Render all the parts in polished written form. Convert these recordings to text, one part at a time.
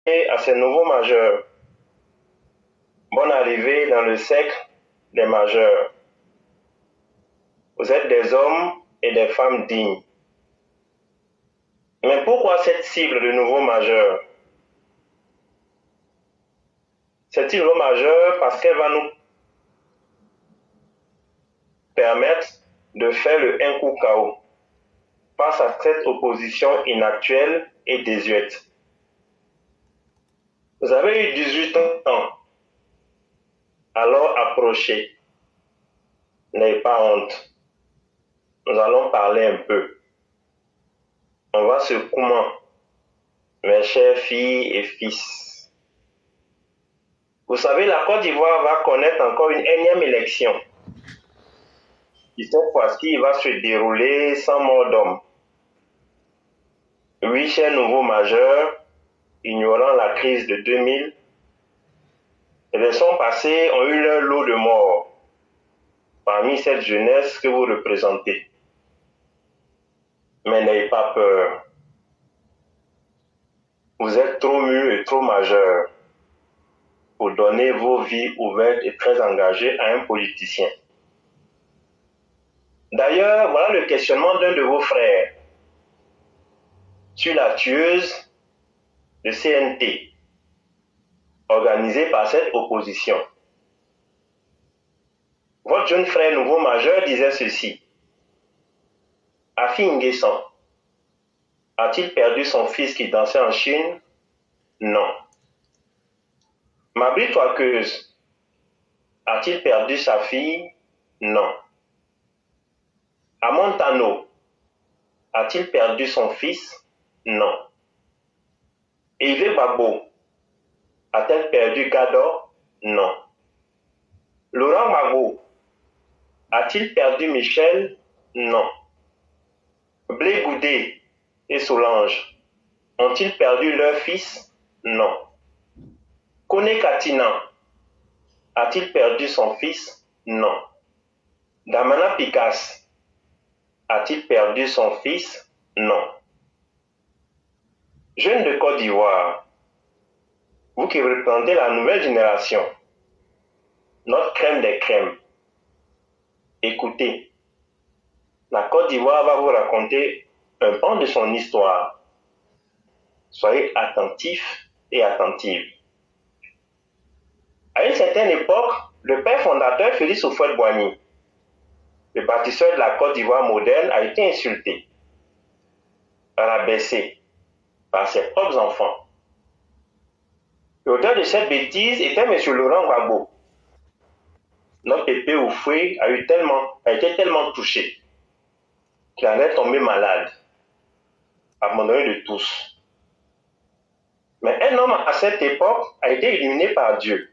à ces nouveaux majeurs. Bonne arrivée dans le cercle des majeurs. Vous êtes des hommes et des femmes dignes. Mais pourquoi cette cible de nouveaux majeurs? Cette cible de nouveaux majeurs parce qu'elle va nous permettre de faire le un coup KO face à cette opposition inactuelle et désuète. Vous avez eu 18 ans, alors approchez. N'ayez pas honte. Nous allons parler un peu. On va se comment, mes chères filles et fils. Vous savez, la Côte d'Ivoire va connaître encore une énième élection. Et cette fois-ci, il va se dérouler sans mort d'homme. 8 chers nouveaux majeurs, ignorant la crise de 2000, les élections passées ont eu leur lot de morts parmi cette jeunesse que vous représentez. Mais n'ayez pas peur. Vous êtes trop mûrs et trop majeurs pour donner vos vies ouvertes et très engagées à un politicien. D'ailleurs, voilà le questionnement d'un de vos frères sur la tueuse de CNT, organisée par cette opposition. Votre jeune frère nouveau majeur disait ceci. Afi Nguessan a-t-il perdu son fils qui dansait en Chine? Non. Mabri Toakeuse a-t-il perdu sa fille? Non. Amontano a-t-il perdu son fils? Non. Yves Babo a-t-elle perdu Gador? Non. Laurent Gbagbo a-t-il perdu Michel? Non. Blé Goudé et Solange ont-ils perdu leur fils? Non. Kone Katina a-t-il perdu son fils? Non. Damana Picasse a-t-il perdu son fils? Non. Jeunes de Côte d'Ivoire, vous qui représentez la nouvelle génération, notre crème des crèmes, écoutez, la Côte d'Ivoire va vous raconter un pan de son histoire. Soyez attentifs et attentives. À une certaine époque, le père fondateur Félix Houphouët-Boigny, le bâtisseur de la Côte d'Ivoire moderne, a été insulté, rabaissé par ses propres enfants. L'auteur de cette bêtise était M. Laurent Gbagbo. Notre pépé Houphouët a été tellement touché qu'il en est tombé malade, abandonné de tous. Mais un homme à cette époque a été illuminé par Dieu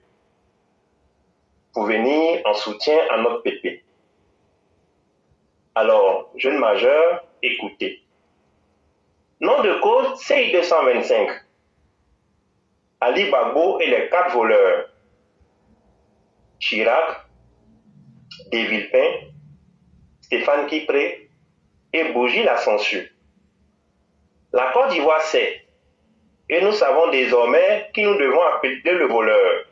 pour venir en soutien à notre pépé. Alors, jeunes majeurs, écoutez. Nom de cause CI 225. Ali Gbagbo et les 4 voleurs. Chirac, De Villepin, Stéphane Kipré et Bourgi la censure. La Côte d'Ivoire sait, et nous savons désormais qui nous devons appeler le voleur.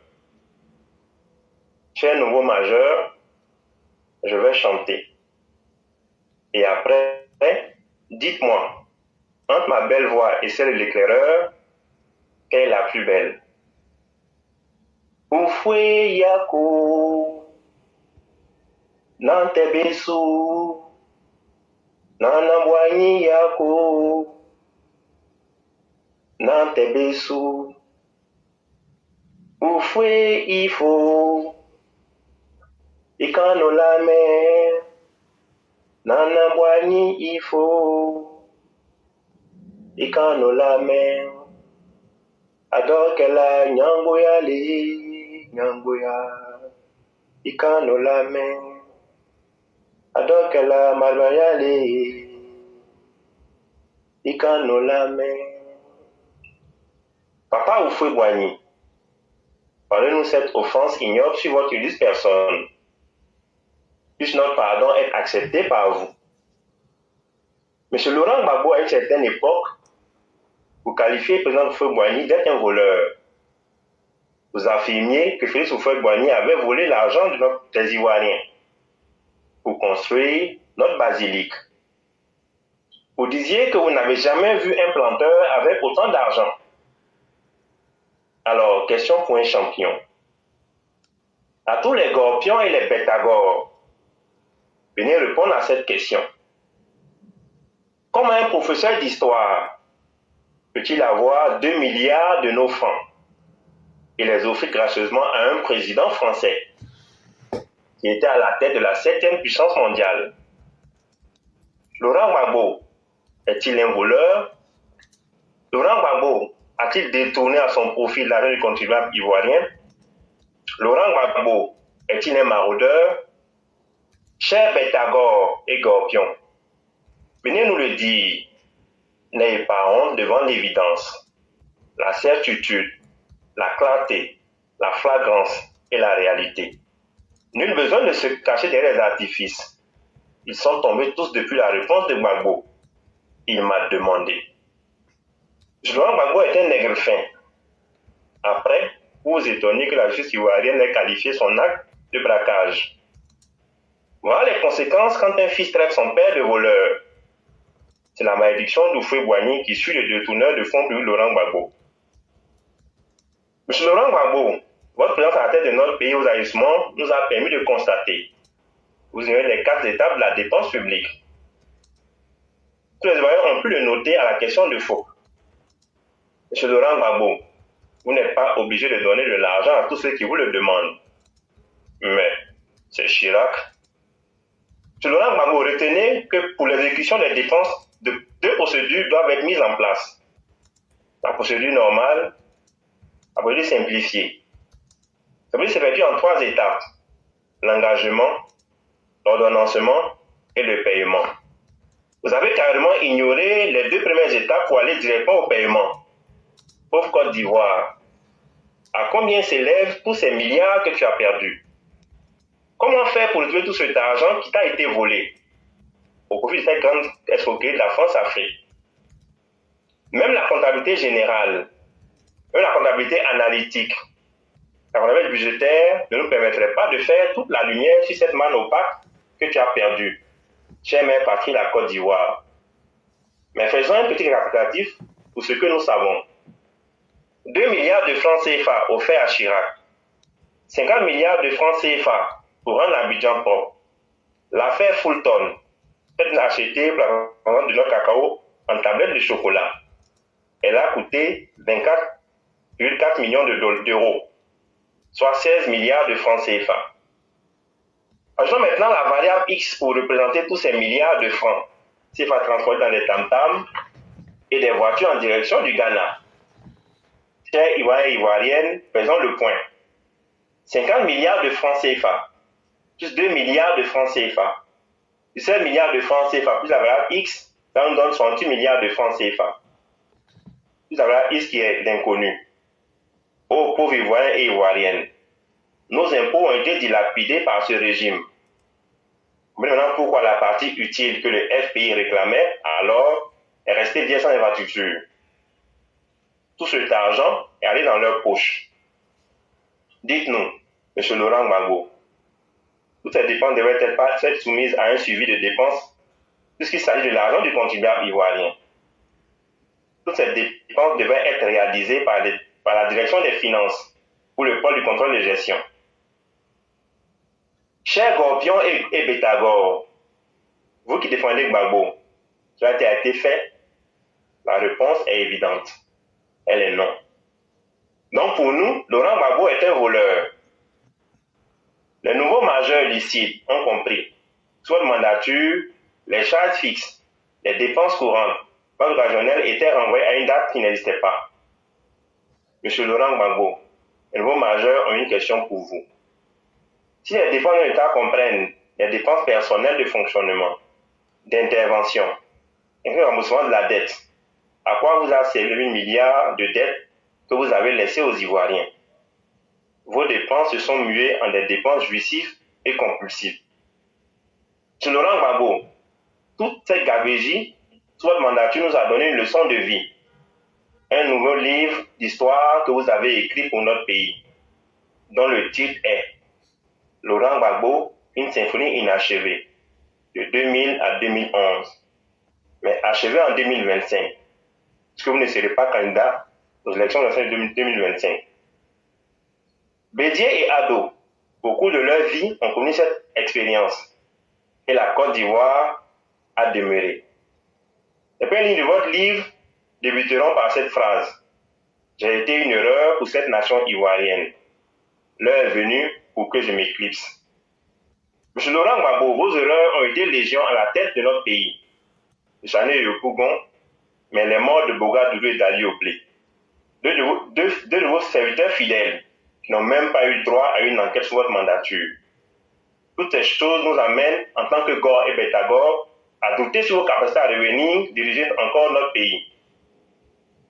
Chers nouveaux majeurs, je vais chanter. Et après, dites-moi, entre ma belle voix et celle de l'éclaireur, quelle est la plus belle? Houphouët Yako, Nante Besu, Nana Boigny Yako, Nante Besu, Houphouët Ifo, Ikano la mer, Nana Boigny Ifo, Ikano la mer, Adokela Nyangoya le, Nyangoya, Ikano la mer, Adokela Marbaya le, Ikano la mer. Papa Houphouët-Boigny, parlez-nous cette offense ignoble sur votre illustre personne. Puisse notre pardon être accepté par vous. M. Laurent Gbagbo, à une certaine époque, Vous qualifiez le président Houphouët-Boigny d'être un voleur. Vous affirmiez que Félix Houphouët-Boigny avait volé l'argent des Ivoiriens pour construire notre basilique. Vous disiez que vous n'avez jamais vu un planteur avec autant d'argent. Alors, question pour un champion. À tous les Gorpions et les Pythagores, venez répondre à cette question. Comment un professeur d'histoire peut-il avoir 2 milliards de nos francs et les offrir gracieusement à un président français qui était à la tête de la 7e puissance mondiale? Laurent Gbagbo est-il un voleur? Laurent Gbagbo a-t-il détourné à son profit l'argent du contribuable ivoirien? Laurent Gbagbo est-il un maraudeur? Chers Pythagore et Gorpion, venez nous le dire. N'ayez pas honte devant l'évidence, la certitude, la clarté, la flagrance et la réalité. Nul besoin de se cacher derrière les artifices. Ils sont tombés tous depuis la réponse de Gbagbo. Il m'a demandé. Laurent Gbagbo est un nègre fin. Après, vous vous étonnez que la justice ivoirienne ait qualifié son acte de braquage. Voilà les conséquences quand un fils traite son père de voleur. C'est la malédiction d'Houphouët-Boigny qui suit le détourneur de fonds publics Laurent Gbagbo. Monsieur Laurent Gbagbo, votre présence à la tête de notre pays aux agissements nous a permis de constater. Vous ignorez les 4 étapes de la dépense publique. Tous les Ivoiriens ont pu le noter à la question de faux. Monsieur Laurent Gbagbo, vous n'êtes pas obligé de donner de l'argent à tous ceux qui vous le demandent. Mais c'est Chirac. Monsieur Laurent Gbagbo, retenez que pour l'exécution des dépenses, deux procédures doivent être mises en place. La procédure normale, la procédure simplifiée. Ça peut s'effectuer en 3 étapes. L'engagement, l'ordonnancement et le paiement. Vous avez carrément ignoré les 2 premières étapes pour aller directement au paiement. Pauvre Côte d'Ivoire, à combien s'élèvent tous ces milliards que tu as perdus? Comment faire pour retrouver tout cet argent qui t'a été volé au profit de cette grande escroquerie de la France-Afrique? Même la comptabilité générale, même la comptabilité analytique, la comptabilité budgétaire ne nous permettrait pas de faire toute la lumière sur cette manne opaque que tu as perdue. Chère mère patrie, la Côte d'Ivoire. Mais faisons un petit récapitulatif pour ce que nous savons. 2 milliards de francs CFA offerts à Chirac. 50 milliards de francs CFA pour rendre l'Abidjan propre. L'affaire Fulton, faites acheter la vente de notre cacao en tablette de chocolat. Elle a coûté 24,4 millions d'euros, soit 16 milliards de francs CFA. Ajoutons maintenant la variable X pour représenter tous ces milliards de francs CFA transportés dans des tam-tams et des voitures en direction du Ghana. Chers Ivoiriens et Ivoiriennes, faisons le point. 50 milliards de francs CFA, plus 2 milliards de francs CFA, plus 16 milliards de francs CFA, plus la variable X, ça nous donne 68 milliards de francs CFA. Plus la variable X qui est l'inconnu. Ô pauvres Ivoiriens et Ivoiriennes, nos impôts ont été dilapidés par ce régime. Maintenant, pourquoi la partie utile que le FPI réclamait alors est restée bien sans infrastructure? Tout cet argent est allé dans leur poche. Dites-nous, M. Laurent Gbagbo, toutes ces dépenses devraient-elles pas être soumises à un suivi de dépenses puisqu'il s'agit de l'argent du contribuable ivoirien? Toutes ces dépenses devraient être réalisées par la direction des finances ou le pôle du contrôle de gestion. Chers Gorpion et Pythagore, vous qui défendez Gbagbo, cela a été fait? La réponse est évidente. Elle est non. Donc pour nous, Laurent Gbagbo est un voleur. Les nouveaux majeurs licites ont compris. Soit de mandature, les charges fixes, les dépenses courantes, pas occasionnelles étaient renvoyées à une date qui n'existait pas. Monsieur Laurent Gbagbo, les nouveaux majeurs ont une question pour vous. Si les dépenses de l'État comprennent les dépenses personnelles de fonctionnement, d'intervention, et le remboursement de la dette, à quoi vous a servi 1 milliard de dettes que vous avez laissées aux Ivoiriens? Vos dépenses se sont muées en des dépenses jouissives et compulsives. Monsieur Laurent Gbagbo, toute cette gabegie, sous votre mandature nous a donné une leçon de vie. un nouveau livre d'histoire que vous avez écrit pour notre pays, dont le titre est Laurent Gbagbo, une symphonie inachevée, de 2000 à 2011, mais achevée en 2025, puisque vous ne serez pas candidat aux élections de 2025. Bédier et Ado, au cours de leur vie, ont connu cette expérience, et la Côte d'Ivoire a demeuré. Les premières lignes de votre livre débuteront par cette phrase. J'ai été une erreur pour cette nation ivoirienne. L'heure est venue pour que je m'éclipse. M. Laurent Gbagbo, vos erreurs ont été légion à la tête de notre pays. J'en ai eu au Pougon, mais les morts de Boga Doudou et d'Ali Oblé. Deux de vos serviteurs fidèles qui n'ont même pas eu droit à une enquête sur votre mandature. Toutes ces choses nous amènent, en tant que Gore et Betagore, à douter sur vos capacités à revenir, diriger encore notre pays.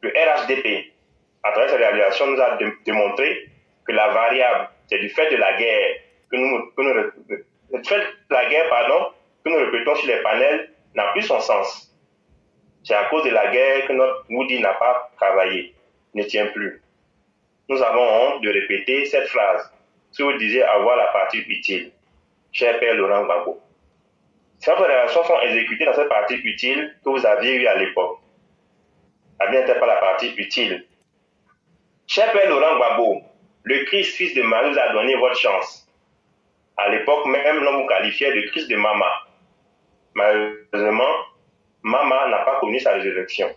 Le RHDP, à travers sa réalisation, nous a démontré que la variable, c'est du fait de la guerre que nous répétons sur les panels, n'a plus son sens. C'est à cause de la guerre que notre Woody n'a pas travaillé, ne tient plus. Nous avons honte de répéter cette phrase, si vous disiez avoir la partie utile. Cher Père Laurent Gbagbo, ces réalisations sont exécutées dans cette partie utile que vous aviez eue à l'époque. La mienne n'était pas la partie utile. Cher Père Laurent Gbagbo, le Christ, fils de Marie, vous a donné votre chance. À l'époque même, l'on vous qualifiait de Christ de Mama. Malheureusement, Mama n'a pas connu sa résurrection.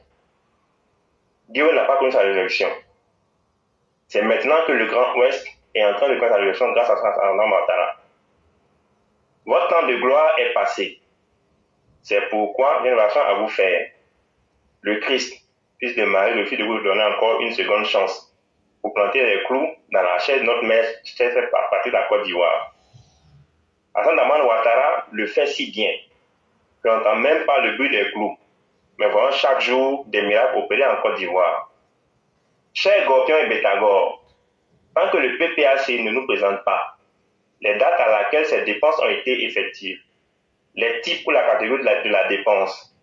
Dieu n'a pas connu sa résurrection. C'est maintenant que le Grand Ouest est en train de connaître sa résurrection grâce à Alassane Ouattara. Votre temps de gloire est passé. C'est pourquoi j'ai une relation à vous faire. Le Christ, fils de Marie, refuse de vous donner encore une seconde chance pour planter les clous dans la chair de notre mère, à partir de la Côte d'Ivoire. Alassane Ouattara le fait si bien qu'on n'entend même pas le bruit des clous, mais voyons chaque jour des miracles opérés en Côte d'Ivoire. Chers Gorpion et Betagore, tant que le PPAC ne nous présente pas les dates à laquelle ces dépenses ont été effectives, les types ou la catégorie de la dépense,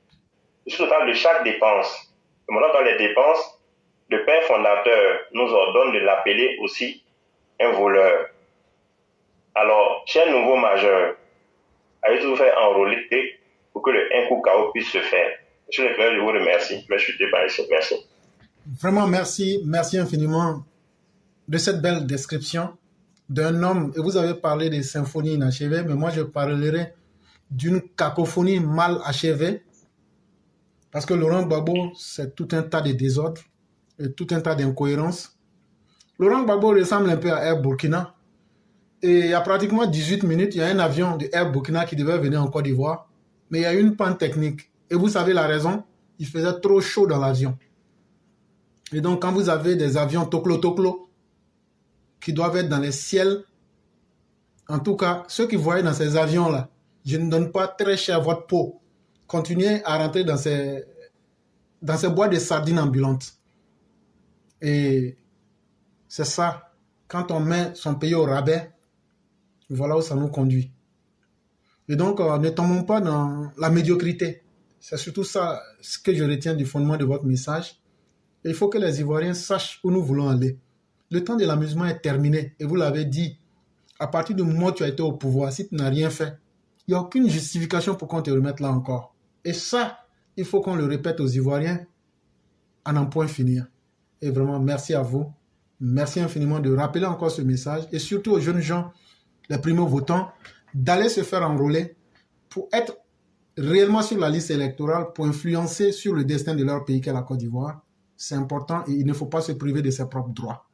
le total de chaque dépense, le montant dans les dépenses, le père fondateur nous ordonne de l'appeler aussi un voleur. Alors, chers nouveaux majeurs, allez-vous vous faire enrôler pour que le un coup KO puisse se faire. Monsieur le Président, je vous remercie. Je suis débarrassé. Merci. Vraiment, merci infiniment de cette belle description d'un homme. Et vous avez parlé des symphonies inachevées, mais moi je parlerai d'une cacophonie mal achevée. Parce que Laurent Gbagbo, c'est tout un tas de désordres et tout un tas d'incohérences. Laurent Gbagbo ressemble un peu à Air Burkina. Et il y a pratiquement 18 minutes, il y a un avion de Air Burkina qui devait venir en Côte d'Ivoire. Mais il y a eu une panne technique. Et vous savez la raison? Il faisait trop chaud dans l'avion. Et donc, quand vous avez des avions toclo-toclo qui doivent être dans les ciels, en tout cas, ceux qui voyaient dans ces avions-là, je ne donne pas très cher votre peau. Continuez à rentrer dans ces boîtes de sardines ambulantes. Et c'est ça. Quand on met son pays au rabais, voilà où ça nous conduit. Et donc, ne tombons pas dans la médiocrité. C'est surtout ça ce que je retiens du fondement de votre message. Et il faut que les Ivoiriens sachent où nous voulons aller. Le temps de l'amusement est terminé. Et vous l'avez dit, à partir du moment où tu as été au pouvoir, si tu n'as rien fait, il n'y a aucune justification pour qu'on te remette là encore. Et ça, il faut qu'on le répète aux Ivoiriens à n'en point finir. Et vraiment, merci à vous. Merci infiniment de rappeler encore ce message. Et surtout aux jeunes gens, les primo-votants, d'aller se faire enrôler pour être réellement sur la liste électorale, pour influencer sur le destin de leur pays qu'est la Côte d'Ivoire. C'est important et il ne faut pas se priver de ses propres droits.